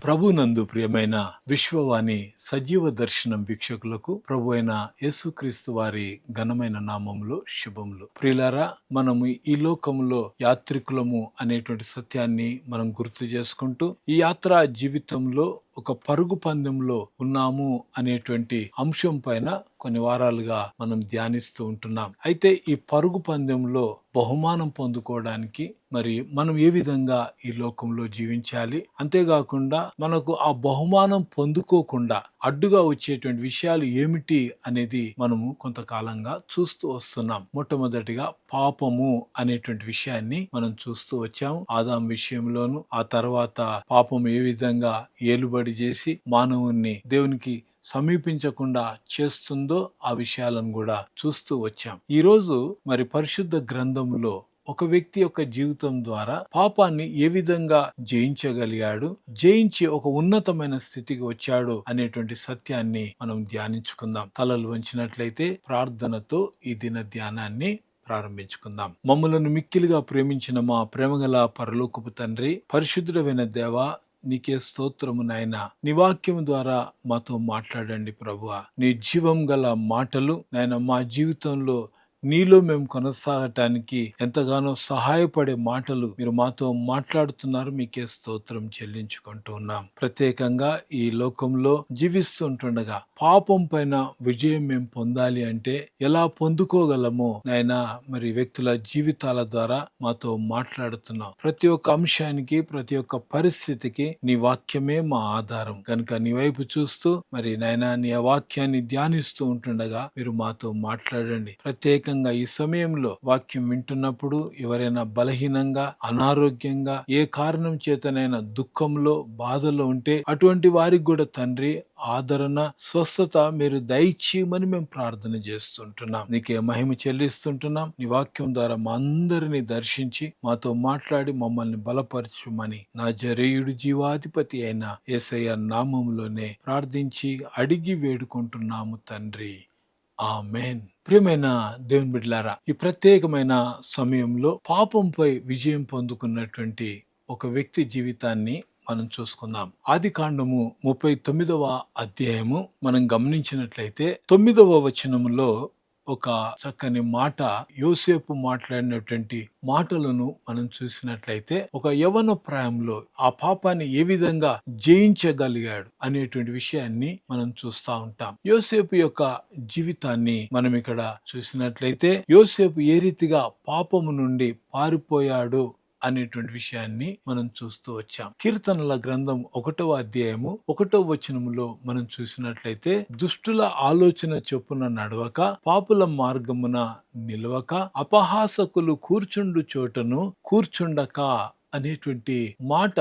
ప్రభునందు ప్రియమైన విశ్వవాణి సజీవ దర్శనం వీక్షకులకు ప్రభు అయిన యేసుక్రీస్తు వారి ఘనమైన నామములో శుభములు. ప్రియులారా, మనము ఈ లోకములో యాత్రికులము అనేటువంటి సత్యాన్ని మనం గుర్తు చేసుకుంటూ ఈ యాత్రా జీవితంలో ఒక పరుగు పందెంలో ఉన్నాము అనేటువంటి అంశం పైన కొన్ని వారాలుగా మనం ధ్యానిస్తూ ఉంటున్నాం. అయితే ఈ పరుగు పందెంలో బహుమానం పొందుకోవడానికి మరి మనం ఏ విధంగా ఈ లోకంలో జీవించాలి, అంతేకాకుండా మనకు ఆ బహుమానం పొందుకోకుండా అడ్డుగా వచ్చేటువంటి విషయాలు ఏమిటి అనేది మనము కొంతకాలంగా చూస్తూ వస్తున్నాం. మొట్టమొదటిగా పాపము అనేటువంటి విషయాన్ని మనం చూస్తూ వచ్చాము. ఆదాం విషయంలోను, ఆ తర్వాత పాపం ఏ విధంగా ఏలుబడి చేసి మానవుణ్ణి దేవునికి సమీపించకుండా చేస్తుందో ఆ విషయాలను కూడా చూస్తూ వచ్చాం. ఈ రోజు మరి పరిశుద్ధ గ్రంథంలో ఒక వ్యక్తి యొక్క జీవితం ద్వారా పాపాన్ని ఏ విధంగా జయించగలిగాడు, జయించి ఒక ఉన్నతమైన స్థితికి వచ్చాడు అనేటువంటి సత్యాన్ని మనం ధ్యానించుకుందాం. తలలు వంచినట్లయితే ప్రార్థనతో ఈ దిన ధ్యానాన్ని ప్రారంభించుకుందాం. మమ్మలను మిక్కిలిగా ప్రేమించిన మా ప్రేమగల పరలోకపు తండ్రి, పరిశుద్ధుడైన దేవా, నీకే స్తోత్రము నాయనా. నీ వాక్యం ద్వారా మాతో మాట్లాడండి ప్రభువా. నీ జీవం గల మాటలు నాయన మా జీవితంలో నీలో మేము కొనసాగటానికి ఎంతగానో సహాయపడే మాటలు మీరు మాతో మాట్లాడుతున్నారు. మీకే స్తోత్రం చెల్లించుకుంటూ ఉన్నాం. ప్రత్యేకంగా ఈ లోకంలో జీవిస్తుంటుండగా పాపం పైన విజయం మేము పొందాలి అంటే ఎలా పొందుకోగలమో నాయనా మరి వ్యక్తుల జీవితాల ద్వారా మాతో మాట్లాడుతున్నాం. ప్రతి ఒక్క అంశానికి, ప్రతి ఒక్క పరిస్థితికి నీ వాక్యమే మా ఆధారం కనుక నీ వైపు చూస్తూ మరి నాయనా నీ వాక్యాన్ని ధ్యానిస్తూ ఉంటుండగా మీరు మాతో మాట్లాడండి. ప్రత్యేకంగా ఈ సమయంలో వాక్యం వింటున్నప్పుడు ఎవరైనా బలహీనంగా, అనారోగ్యంగా, ఏ కారణం చేతనైనా దుఃఖంలో, బాధలో ఉంటే అటువంటి వారికి కూడా తండ్రి ఆదరణ, స్వస్థత మీరు దయచేయమని మేము ప్రార్థన చేస్తుంటున్నాం. నీకే మహిమ చెల్లిస్తుంటున్నాం. నీ వాక్యం ద్వారా మా అందరినీ దర్శించి మాతో మాట్లాడి మమ్మల్ని బలపరచుమని నజరేయుడు జీవాధిపతి అయిన యేసయ్య నామములోనే ప్రార్థించి అడిగి వేడుకుంటున్నాము తండ్రి. ఆమేన్. ప్రియమైన దేవుని బిడ్డలారా, ఈ ప్రత్యేకమైన సమయంలో పాపంపై విజయం పొందుకున్నటువంటి ఒక వ్యక్తి జీవితాన్ని మనం చూసుకుందాం. ఆదికాండము 39వ అధ్యాయము మనం గమనించినట్లయితే 9వ వచనములో ఒక చక్కని మాట, యోసేపు మాట్లాడినటువంటి మాటలను మనం చూసినట్లయితే ఒక యవ్వన ప్రాయంలో ఆ పాపాన్ని ఏ విధంగా జయించగలిగాడు అనేటువంటి విషయాన్ని మనం చూస్తా ఉంటాం. యోసేపు యొక్క జీవితాన్ని మనం ఇక్కడ చూసినట్లయితే యోసేపు ఏ రీతిగా పాపము నుండి పారిపోయాడు అనేటువంటి విషయాన్ని మనం చూస్తూ వచ్చాం. కీర్తనల గ్రంథం 1వ అధ్యాయము 1వ వచనములో మనం చూసినట్లయితే దుష్టుల ఆలోచన చొప్పున నడవక, పాపుల మార్గమున నిలవక, అపహాసకులు కూర్చుండు చోటను కూర్చుండక అనేటువంటి మాట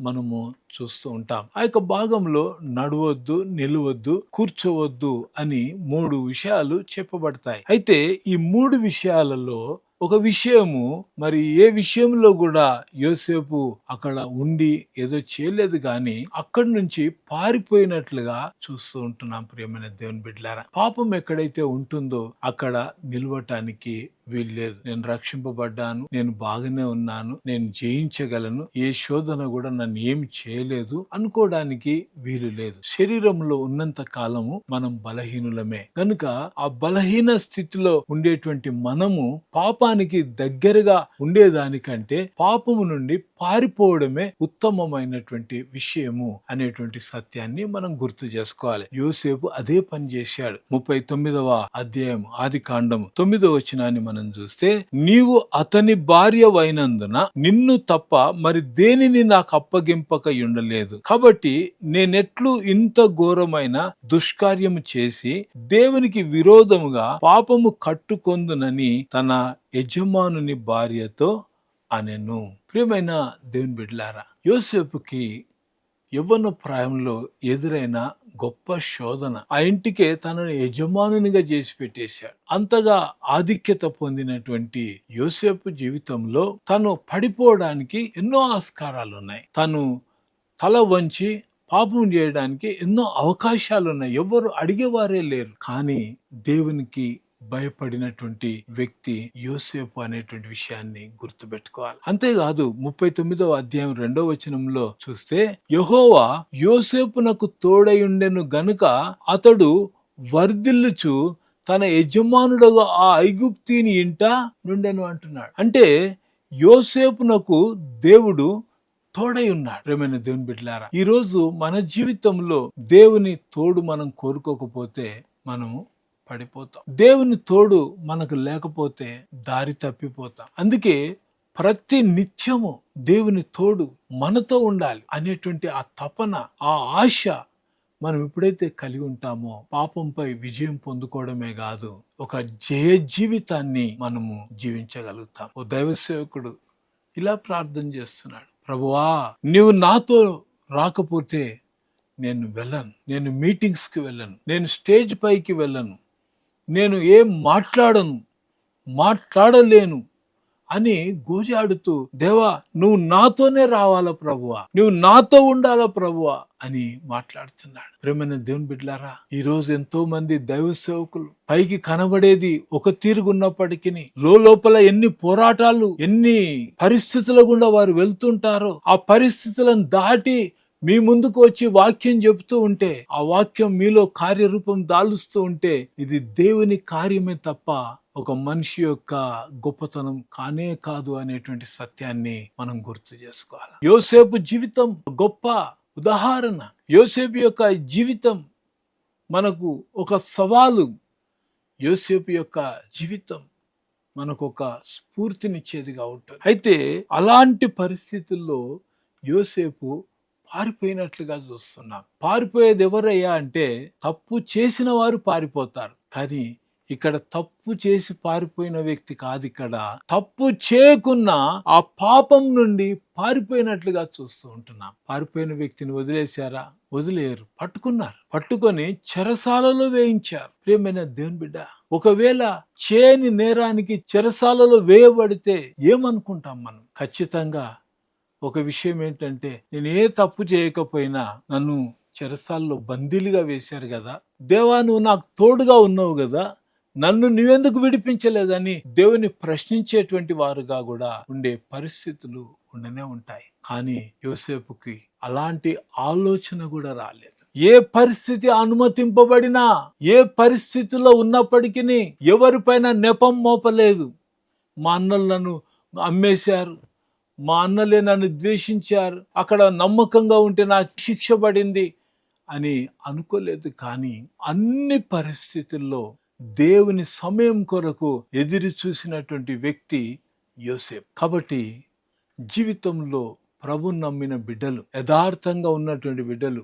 మనము చూస్తూ ఉంటాం. ఆ యొక్క భాగంలో నడవద్దు, నిలవద్దు, కూర్చోవద్దు అని 3 విషయాలు చెప్పబడతాయి. అయితే ఈ 3 విషయాలలో ఒక విషయము, మరి ఏ విషయంలో కూడా యోసేపు అక్కడ ఉండి ఏదో చేయలేదు గాని అక్కడి నుంచి పారిపోయినట్లుగా చూస్తూ ఉంటున్నాం. ప్రియమైన దేవుని బిడ్డలారా, పాపం ఎక్కడైతే ఉంటుందో అక్కడ నిలవటానికి వీల్లేదు. నేను రక్షింపబడ్డాను, నేను బాగానే ఉన్నాను, నేను జయించగలను, ఏ శోధన కూడా నన్ను ఏమి చేయలేదు అనుకోవడానికి వీలు లేదు. శరీరంలో ఉన్నంత కాలము మనం బలహీనులమే కనుక ఆ బలహీన స్థితిలో ఉండేటువంటి మనము పాపానికి దగ్గరగా ఉండేదానికంటే పాపము నుండి పారిపోవడమే ఉత్తమమైనటువంటి విషయము అనేటువంటి సత్యాన్ని మనం గుర్తు చేసుకోవాలి. యోసేపు అదే పని చేశాడు. 39వ అధ్యాయం ఆదికాండం 9వ వచనాన్ని మనం చూస్తే, నీవు అతని భార్యవైనందున నిన్ను తప్ప మరి దేనిని నాకు అప్పగింపక ఉండలేదు, కాబట్టి నేనెట్లు ఇంత ఘోరమైన దుష్కార్యము చేసి దేవునికి విరోధముగా పాపము కట్టుకొందునని తన యజమానుని భార్యతో అనెను. ప్రియమైన దేవుని బిడ్డలారా, యోసేపుకి యవ్వన ప్రాయంలో ఎదురైన గొప్ప శోధన ఆ ఇంటికే తనను యజమానునిగా చేసి పెట్టేశాడు. అంతగా ఆధిక్యత పొందినటువంటి యోసేపు జీవితంలో తను పడిపోవడానికి ఎన్నో ఆస్కారాలు ఉన్నాయి. తను తల వంచి పాపం చేయడానికి ఎన్నో అవకాశాలు ఉన్నాయి. ఎవరు అడిగేవారే లేరు. కానీ దేవునికి భయపడినటువంటి వ్యక్తి యోసేపు అనేటువంటి విషయాన్ని గుర్తుపెట్టుకోవాలి. అంతేకాదు 39వ అధ్యాయం 2వ వచనంలో చూస్తే, యెహోవా యోసేపునకు తోడయుండెను గనుక అతడు వర్ధిల్లుచు తన యజమానుడుగా ఆ ఐగుప్తీని ఇంట నుండెను అంటున్నాడు. అంటే యోసేపునకు దేవుడు తోడై ఉన్నాడు. ప్రియమైన దేవుని బిడ్డలారా, ఈ రోజు మన జీవితంలో దేవుని తోడు మనం కోరుకోకపోతే మనము పడిపోతాం. దేవుని తోడు మనకు లేకపోతే దారి తప్పిపోతాం. అందుకే ప్రతి నిత్యము దేవుని తోడు మనతో ఉండాలి అనేటువంటి ఆ తపన, ఆ ఆశ మనం ఎప్పుడైతే కలిగి ఉంటామో పాపంపై విజయం పొందుకోవడమే కాదు, ఒక జయ జీవితాన్ని మనము జీవించగలుగుతాం. ఓ దైవ సేవకుడు ఇలా ప్రార్థన చేస్తున్నాడు, ప్రభువా నీవు నాతో రాకపోతే నేను వెళ్ళను, నేను మీటింగ్స్కి వెళ్ళను, నేను స్టేజ్ పైకి వెళ్ళను, నేను ఏం మాట్లాడలేను అని గోజాడుతూ, దేవా నువ్వు నాతోనే రావాలా ప్రభువా, నువ్వు నాతో ఉండాలా ప్రభువా అని మాట్లాడుతున్నాడు. ప్రేమైన దేవుని బిడ్డలారా, ఈ రోజు ఎంతో మంది దైవ సేవకులు పైకి కనబడేది ఒక తీరుగున్నప్పటికీ లోపల ఎన్ని పోరాటాలు, ఎన్ని పరిస్థితుల గుండా వారు వెళ్తుంటారో, ఆ పరిస్థితులను దాటి మీ ముందుకు వచ్చి వాక్యం చెబుతూ ఉంటే, ఆ వాక్యం మీలో కార్యరూపం దాలుస్తూ ఉంటే, ఇది దేవుని కార్యమే తప్ప ఒక మనిషి యొక్క గొప్పతనం కానే కాదు అనేటువంటి సత్యాన్ని మనం గుర్తు చేసుకోవాలి. యోసేపు జీవితం గొప్ప ఉదాహరణ. యోసేపు యొక్క జీవితం మనకు ఒక సవాలు. యోసేపు యొక్క జీవితం మనకు ఒక స్ఫూర్తినిచ్చేదిగా ఉంటుంది. అయితే అలాంటి పరిస్థితుల్లో యోసేపు పారిపోయినట్లుగా చూస్తున్నాం. పారిపోయేది ఎవరయ్యా అంటే, తప్పు చేసిన వారు పారిపోతారు. కానీ ఇక్కడ తప్పు చేసి పారిపోయిన వ్యక్తి కాదు, ఇక్కడ తప్పు చేయకున్న ఆ పాపం నుండి పారిపోయినట్లుగా చూస్తూ ఉంటున్నాం. పారిపోయిన వ్యక్తిని వదిలేశారా? వదిలేరు, పట్టుకున్నారు. పట్టుకొని చెరసాలలో వేయించారు. ప్రియమైన దేవుని బిడ్డ, ఒకవేళ చేయని నేరానికి చెరసాలలో వేయబడితే ఏమనుకుంటాం మనం? ఖచ్చితంగా ఒక విషయం ఏంటంటే, నేను ఏ తప్పు చేయకపోయినా నన్ను చెరసాల్లో బందీలుగా వేశారు కదా, దేవా నువ్వు నాకు తోడుగా ఉన్నావు కదా, నన్ను నువ్వెందుకు విడిపించలేదని దేవుని ప్రశ్నించేటువంటి వారుగా కూడా ఉండే పరిస్థితులు ఉండనే ఉంటాయి. కానీ యోసేపుకి అలాంటి ఆలోచన కూడా రాలేదు. ఏ పరిస్థితి అనుమతింపబడినా, ఏ పరిస్థితిలో ఉన్నప్పటికీ ఎవరిపైన నెపం మోపలేదు. మా అన్నలు నన్ను అమ్మేశారు, మా అన్నలే నన్ను ద్వేషించారు, అక్కడ నమ్మకంగా ఉంటే నాకు శిక్ష పడింది అని అనుకోలేదు. కానీ అన్ని పరిస్థితుల్లో దేవుని సమయం కొరకు ఎదురు చూసినటువంటి వ్యక్తి యోసేపు. కాబట్టి జీవితంలో ప్రభుని నమ్మిన బిడ్డలు, యథార్థంగా ఉన్నటువంటి బిడ్డలు,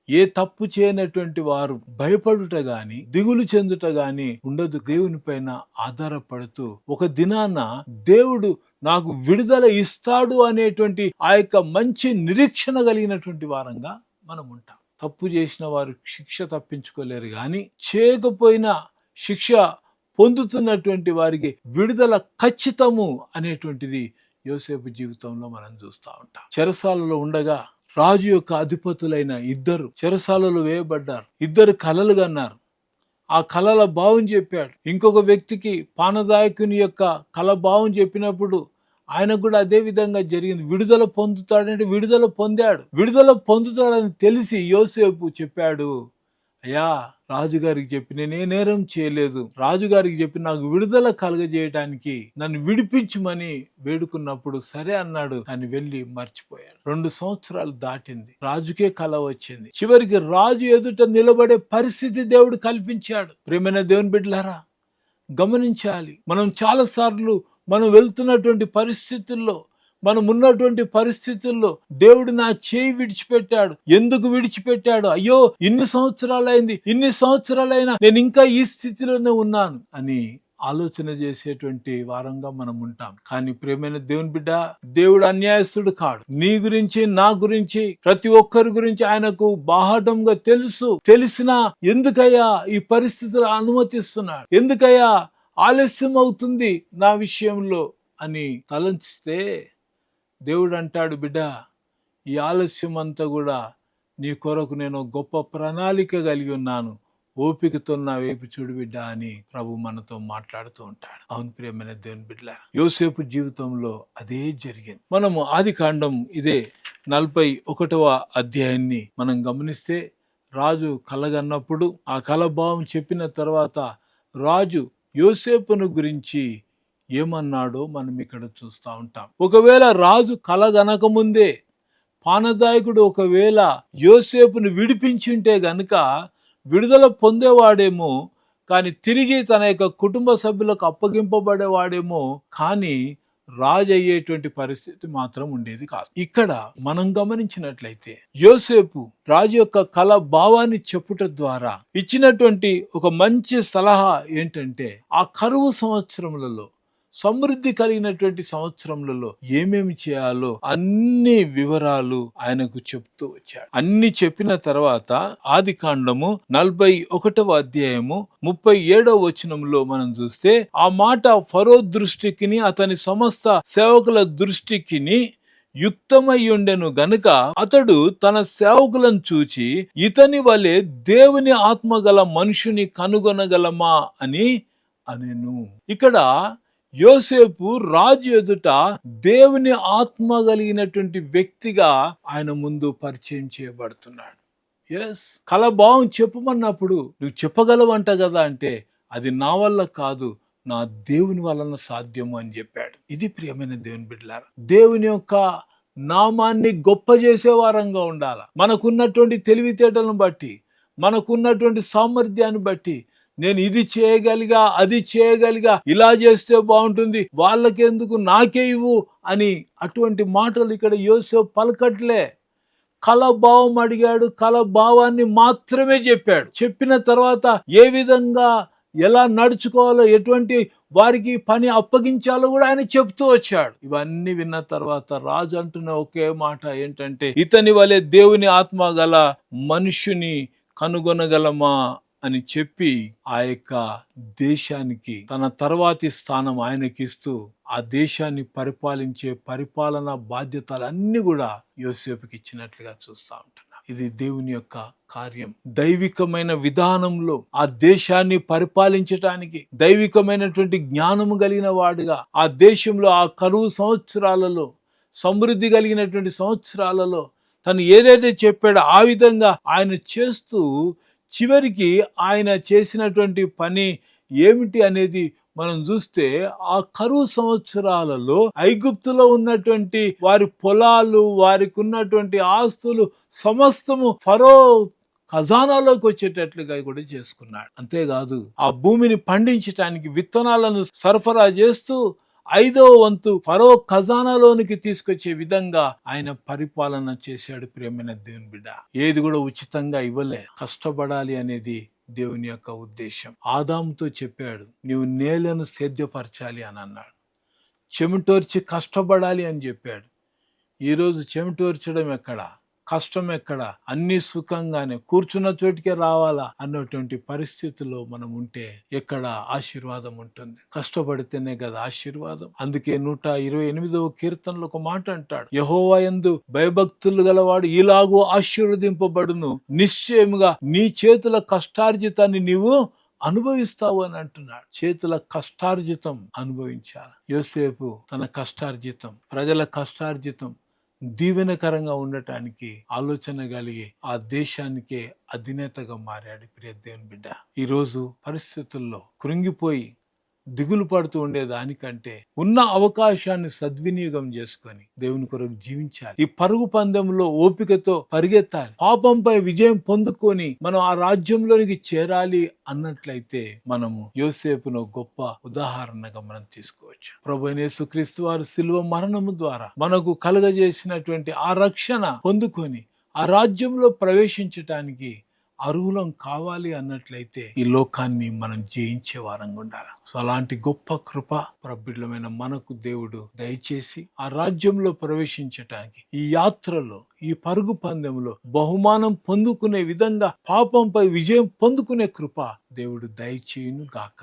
ఏ తప్పు చేయనటువంటి వారు భయపడుట గాని, దిగులు చెందుట గాని ఉండదు. దేవుని పైన ఆధారపడుతూ ఒక దినాన దేవుడు నాకు విడుదల ఇస్తాడు అనేటువంటి ఆ యొక్క మంచి నిరీక్షణ కలిగినటువంటి వారంగా మనం ఉంటాం. తప్పు చేసిన వారు శిక్ష తప్పించుకోలేరు, కానీ చేయకపోయినా శిక్ష పొందుతున్నటువంటి వారికి విడుదల ఖచ్చితము అనేటువంటిది యోసేపు జీవితంలో మనం చూస్తూ ఉంటాం. చెరసాలలో ఉండగా రాజు యొక్క అధిపతులైన ఇద్దరు చెరసాలలో వేయబడ్డారు. ఇద్దరు కలలు కన్నారు. ఆ కలల భావం చెప్పాడు. ఇంకొక వ్యక్తికి పానదాయకుని యొక్క కల భావం చెప్పినప్పుడు ఆయనకు కూడా అదే విధంగా జరిగింది. విడుదల పొందుతాడంటే విడుదల పొందాడు. విడుదల పొందుతాడని తెలిసి యోసేపు చెప్పాడు, అయ్యా రాజుగారికి చెప్పి నేనే నేరం చేయలేదు, రాజుగారికి చెప్పి నాకు విడుదల కలగజేయడానికి నన్ను విడిపించమని వేడుకున్నప్పుడు సరే అన్నాడు. కానీ వెళ్ళి మర్చిపోయాడు. 2 సంవత్సరాలు దాటింది, రాజుకే కల వచ్చింది. చివరికి రాజు ఎదుట నిలబడే పరిస్థితి దేవుడు కల్పించాడు. ప్రియమైన దేవుని బిడ్డలారా, గమనించాలి. మనం చాలా సార్లు మనం వెళ్తున్నటువంటి పరిస్థితుల్లో, మనం ఉన్నటువంటి పరిస్థితుల్లో దేవుడు నా చేయి విడిచిపెట్టాడు. ఎందుకు విడిచిపెట్టాడు? అయ్యో ఇన్ని సంవత్సరాలైనా నేను ఇంకా ఈ స్థితిలోనే ఉన్నాను అని ఆలోచన చేసేటువంటి వారంగా మనం ఉంటాం. కానీ ప్రియమైన దేవుని బిడ్డ, దేవుడు అన్యాయస్తుడు కాడు. నీ గురించి, నా గురించి, ప్రతి ఒక్కరి గురించి ఆయనకు బాహాటంగా తెలుసు. తెలిసినా ఎందుకయ్యా ఈ పరిస్థితులు అనుమతిస్తున్నాడు, ఎందుకయ్యా ఆలస్యం అవుతుంది నా విషయంలో అని తలంచితే దేవుడు అంటాడు, బిడ్డ ఈ ఆలస్యం అంతా కూడా నీ కొరకు నేను గొప్ప ప్రణాళిక కలిగి ఉన్నాను, ఓపికతో నా వైపు చూడు బిడ్డ అని ప్రభు మనతో మాట్లాడుతూ ఉంటాడు. అవును ప్రియమైన దేవుని బిడ్డ, యోసేపు జీవితంలో అదే జరిగింది. మనము ఆదికాండం ఇదే 41వ అధ్యాయాన్ని మనం గమనిస్తే, రాజు కలగన్నప్పుడు ఆ కల భావం చెప్పిన తర్వాత రాజు యోసేపును గురించి ఏమన్నాడో మనం ఇక్కడ చూస్తూ ఉంటాం. ఒకవేళ రాజు కలగనక ముందే పానదాయకుడు ఒకవేళ యోసేపును విడిపించుంటే గనుక విడుదల పొందేవాడేమో, కానీ తిరిగి తన యొక్క కుటుంబ సభ్యులకు అప్పగింపబడేవాడేమో, కానీ రాజు అయ్యేటువంటి పరిస్థితి మాత్రం ఉండేది కాదు. ఇక్కడ మనం గమనించినట్లయితే యోసేపు రాజు యొక్క కల భావాన్ని చెప్పుట ద్వారా ఇచ్చినటువంటి ఒక మంచి సలహా ఏంటంటే, ఆ కరువు సంవత్సరములలో, సమృద్ధి కలిగినటువంటి సంవత్సరములలో ఏమేమి చేయాలో అన్ని వివరాలు ఆయనకు చెప్తూ వచ్చాడు. అన్ని చెప్పిన తర్వాత ఆదికాండము 41వ అధ్యాయము 37వ వచనంలో మనం చూస్తే, ఆ మాట ఫరో దృష్టికిని అతని సమస్త సేవకుల దృష్టికిని యుక్తమయ్యుండెను గనుక అతడు తన సేవకులను చూచి, ఇతని వలె దేవుని ఆత్మగల మనుషుని కనుగొనగలమా అని అనెను. ఇక్కడ యోసేపు రాజు ఎదుట దేవుని ఆత్మ కలిగినటువంటి వ్యక్తిగా ఆయన ముందు పరిచయం చేయబడుతున్నాడు. ఎస్, కల భావం చెప్పమన్నప్పుడు నువ్వు చెప్పగలవంట కదా అంటే, అది నా వల్ల కాదు, నా దేవుని వలన సాధ్యము అని చెప్పాడు. ఇది ప్రియమైన దేవుని బిడ్డలారా, దేవుని యొక్క నామాన్ని గొప్ప చేసే వారంగా ఉండాలి. మనకున్నటువంటి తెలివితేటలను బట్టి, మనకున్నటువంటి సామర్థ్యాన్ని బట్టి, నేను ఇది చేయగలిగా, అది చేయగలిగా, ఇలా చేస్తే బాగుంటుంది, వాళ్ళకెందుకు, నాకే ఇవ్వు అని అటువంటి మాటలు ఇక్కడ యోసేపు పలకట్లే. కల భావం అడిగాడు, కల భావాన్ని మాత్రమే చెప్పాడు. చెప్పిన తర్వాత ఏ విధంగా ఎలా నడుచుకోవాలో, ఎటువంటి వారికి పని అప్పగించాలో కూడా ఆయన చెప్తూ వచ్చాడు. ఇవన్నీ విన్న తర్వాత రాజు అంటున్న ఒకే మాట ఏంటంటే, ఇతని వలె దేవుని ఆత్మ గల మనుషుని కనుగొనగలమా అని చెప్పి ఆ యొక్క దేశానికి తన తర్వాతి స్థానం ఆయనకిస్తూ ఆ దేశాన్ని పరిపాలించే పరిపాలనా బాధ్యతలన్నీ కూడా యోసేపుకి ఇచ్చినట్లుగా చూస్తూ ఉంటున్నాం. ఇది దేవుని యొక్క కార్యం. దైవికమైన విధానంలో ఆ దేశాన్ని పరిపాలించటానికి దైవికమైనటువంటి జ్ఞానము కలిగిన వాడుగా ఆ దేశంలో ఆ కరువు సంవత్సరాలలో, సమృద్ధి కలిగినటువంటి సంవత్సరాలలో తను ఏదైతే చెప్పాడో ఆ విధంగా ఆయన చేస్తూ చివరికి ఆయన చేసినటువంటి పని ఏమిటి అనేది మనం చూస్తే, ఆ కరువు సంవత్సరాలలో ఐగుప్తులో ఉన్నటువంటి వారి పొలాలు, వారికి ఉన్నటువంటి ఆస్తులు సమస్తము ఫరో ఖజానాలోకి వచ్చేటట్లుగా కూడా చేసుకున్నాడు. అంతేకాదు ఆ భూమిని పండించటానికి విత్తనాలను సరఫరా చేస్తూ 5వ వంతు ఫరో ఖజానాలోనికి తీసుకొచ్చే విధంగా ఆయన పరిపాలన చేశాడు. ప్రియమైన దేవుని బిడ్డ, ఏది కూడా ఉచితంగా ఇవ్వలే, కష్టపడాలి అనేది దేవుని యొక్క ఉద్దేశం. ఆదాముతో చెప్పాడు, నీవు నేలను సేద్యపరచాలి అని అన్నాడు. చెమటోర్చి కష్టపడాలి అని చెప్పాడు. ఈరోజు చెమటోర్చడం ఎక్కడ, కష్టం ఎక్కడ, అన్ని సుఖంగానే కూర్చున్న చోటికే రావాలా అన్నటువంటి పరిస్థితుల్లో మనం ఉంటే ఎక్కడ ఆశీర్వాదం ఉంటుంది? కష్టపడితేనే కదా ఆశీర్వాదం. అందుకే 128వ కీర్తనలో ఒక మాట అంటాడు, యెహోవా యందు భయభక్తులు గలవాడు ఇలాగూ ఆశీర్వదింపబడును, నిశ్చయముగా నీ చేతుల కష్టార్జితాన్ని నీవు అనుభవిస్తావు అని అంటున్నాడు. చేతుల కష్టార్జితం అనుభవించాలి. యోసేపు తన కష్టార్జితం, ప్రజల కష్టార్జితం దీవెనకరంగా ఉండటానికి ఆలోచన కలిగి ఆ దేశానికే అధినేతగా మారాడు. ప్రియ దేవుని బిడ్డ, ఈరోజు పరిస్థితుల్లో కృంగిపోయి దిగులు పడుతూ ఉండేదానికంటే ఉన్న అవకాశాన్ని సద్వినియోగం చేసుకొని దేవుని కొరకు జీవించాలి. ఈ పరుగు పందెంలో ఓపికతో పరిగెత్తాలి. పాపంపై విజయం పొందుకొని మనం ఆ రాజ్యంలోనికి చేరాలి అన్నట్లయితే మనము యోసేపును గొప్ప ఉదాహరణగా మనం తీసుకోవచ్చు. ప్రభువైన యేసుక్రీస్తు వారు శిలువ మరణము ద్వారా మనకు కలుగజేసినటువంటి ఆ రక్షణ పొందుకొని ఆ రాజ్యంలో ప్రవేశించటానికి అర్హులం కావాలి అన్నట్లయితే ఈ లోకాన్ని మనం జయించే వారంగా ఉండాలి. సో అలాంటి గొప్ప కృప ప్రబిడ్డమైన మనకు దేవుడు దయచేసి ఆ రాజ్యంలో ప్రవేశించటానికి, ఈ యాత్రలో, ఈ పరుగు పందెంలో బహుమానం పొందుకునే విధంగా పాపంపై విజయం పొందుకునే కృప దేవుడు దయచేయును గాక.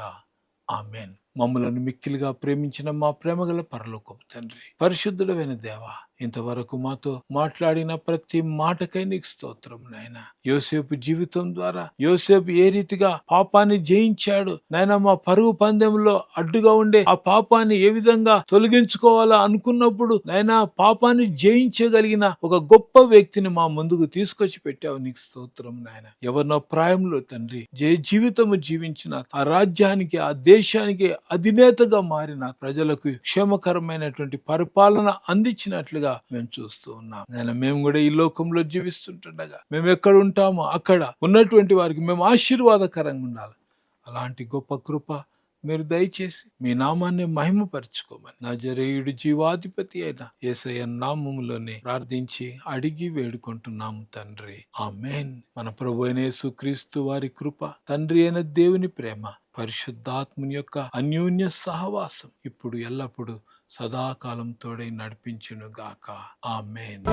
ఆమేన్. మమ్మలను మిక్కిలిగా ప్రేమించిన మా ప్రేమగల పరలోకపు తండ్రి, పరిశుద్ధుడైన దేవా, ఇంతవరకు మాతో మాట్లాడిన ప్రతి మాటకై నీకు స్తోత్రం నాయనా. యోసేపు జీవితం ద్వారా యోసేపు ఏ రీతిగా పాపాన్ని జయించాడు నాయనా, మా పరుగు పందెంలో అడ్డుగా ఉండే ఆ పాపాన్ని ఏ విధంగా తొలగించుకోవాలా అనుకున్నప్పుడు నాయనా, పాపాన్ని జయించగలిగిన ఒక గొప్ప వ్యక్తిని మా ముందుకు తీసుకొచ్చి పెట్టావు. నీకు స్తోత్రం నాయన. ఎవరినో ప్రాయంలో తండ్రి జీవితము జీవించిన ఆ రాజ్యానికి, ఆ దేశానికి అధినేతగా మారిన ప్రజలకు క్షేమకరమైనటువంటి పరిపాలన అందించినట్లుగా మేము చూస్తూ ఉన్నాం నాయన. మేము కూడా ఈ లోకంలో జీవిస్తుంటుండగా మేము ఎక్కడ ఉంటామో అక్కడ ఉన్నటువంటి వారికి మేము ఆశీర్వాదకరంగా ఉండాలి. అలాంటి గొప్ప కృప మీరు దయచేసి మీ నామాన్ని మహిమపరచుకోమని నజరేయుడు జీవాధిపతి అయిన యేసయ్య నామములోనే ప్రార్థించి అడిగి వేడుకుంటున్నాము తండ్రి, ఆమేన్. మన ప్రభు అయిన యేసుక్రీస్తు వారి కృప, తండ్రి అయిన దేవుని ప్రేమ, పరిశుద్ధాత్ముని యొక్క అన్యోన్య సహవాసం ఇప్పుడు ఎల్లప్పుడు సదాకాలం తోడై నడిపించును గాక. ఆమేన్.